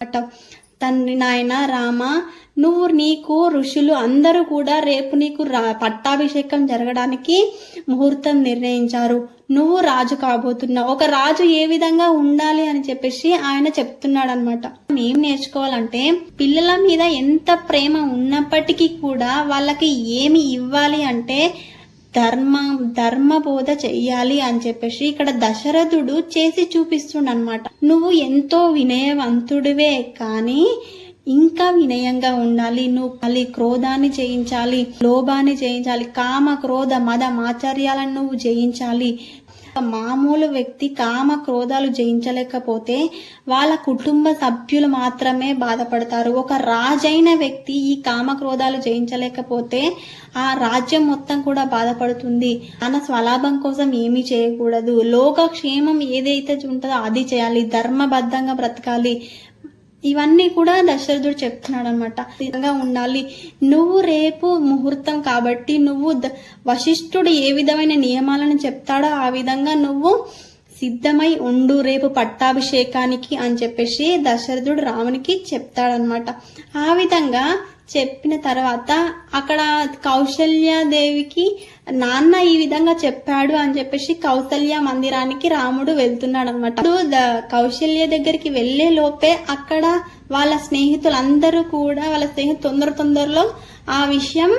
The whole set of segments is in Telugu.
తండ్రి నాయన రామ, నీకు ఋషులు అందరూ కూడా రేపు నీకు పట్టాభిషేకం జరగడానికి ముహూర్తం నిర్ణయించారు. నువ్వు రాజు కాబోతున్నావు. ఒక రాజు ఏ విధంగా ఉండాలి అని చెప్పేసి ఆయన చెప్తున్నాడు అనమాట. ఏం నేర్చుకోవాలంటే, పిల్లల మీద ఎంత ప్రేమ ఉన్నప్పటికీ కూడా వాళ్ళకి ఏమి ఇవ్వాలి అంటే ధర్మ బోధ చెయ్యాలి అని చెప్పేసి ఇక్కడ దశరథుడు చేసి చూపిస్తుండనమాట. నువ్వు ఎంతో వినయవంతుడివే, కానీ ఇంకా వినయంగా ఉండాలి. నువ్వు మళ్ళీ క్రోధాన్ని జయించాలి, లోభాన్ని జయించాలి, కామ క్రోధ మద మాచర్యాలను నువ్వు జయించాలి. మామూలు వ్యక్తి కామ క్రోధాలు జయించలేకపోతే వాళ్ళ కుటుంబ సభ్యులు మాత్రమే బాధపడతారు. ఒక రాజైన వ్యక్తి ఈ కామ క్రోధాలు జయించలేకపోతే ఆ రాజ్యం మొత్తం కూడా బాధపడుతుంది. తన స్వలాభం కోసం ఏమీ చేయకూడదు. లోకక్షేమం ఏదైతే ఉంటుందో అది చేయాలి. ధర్మబద్ధంగా బ్రతకాలి. ఇవన్నీ కూడా దశరథుడు చెప్తున్నాడు అనమాట. విధంగా ఉండాలి. నువ్వు రేపు ముహూర్తం కాబట్టి నువ్వు వశిష్ఠుడు ఏ విధమైన నియమాలను చెప్తాడో ఆ విధంగా నువ్వు సిద్ధమై ఉండు రేపు పట్టాభిషేకానికి అని చెప్పేసి దశరథుడు రామునికి చెప్తాడనమాట. ఆ విధంగా చెప్పిన తర్వాత అక్కడ కౌశల్యాదేవికి నాన్న ఈ విధంగా చెప్పాడు అని చెప్పేసి కౌశల్య మందిరానికి రాముడు వెళ్తున్నాడు అనమాట. కౌశల్య దగ్గరికి వెళ్లే లోపే అక్కడ వాళ్ళ స్నేహితులందరూ కూడా తొందరలో ఆ విషయం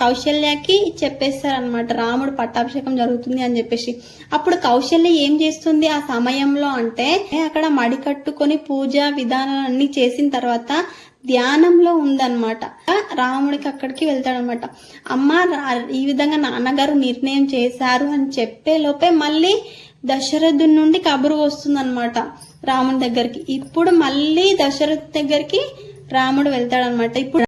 కౌశల్యకి చెప్పేస్తారనమాట. రాముడు పట్టాభిషేకం జరుగుతుంది అని చెప్పేసి. అప్పుడు కౌశల్య ఏం చేస్తుంది ఆ సమయంలో అంటే, అక్కడ మడి కట్టుకొని పూజ విధానాలన్నీ చేసిన తర్వాత ధ్యానంలో ఉందన్నమాట. రాముడికి అక్కడికి వెళ్తాడనమాట. అమ్మ ఈ విధంగా నాన్నగారు నిర్ణయం చేశారు అని చెప్పే లోపే మళ్ళీ దశరథుడి నుండి కబురు వస్తుందన్నమాట రాముడి దగ్గరికి. ఇప్పుడు మళ్ళీ దశరథ్ దగ్గరికి రాముడు వెళ్తాడనమాట. ఇప్పుడు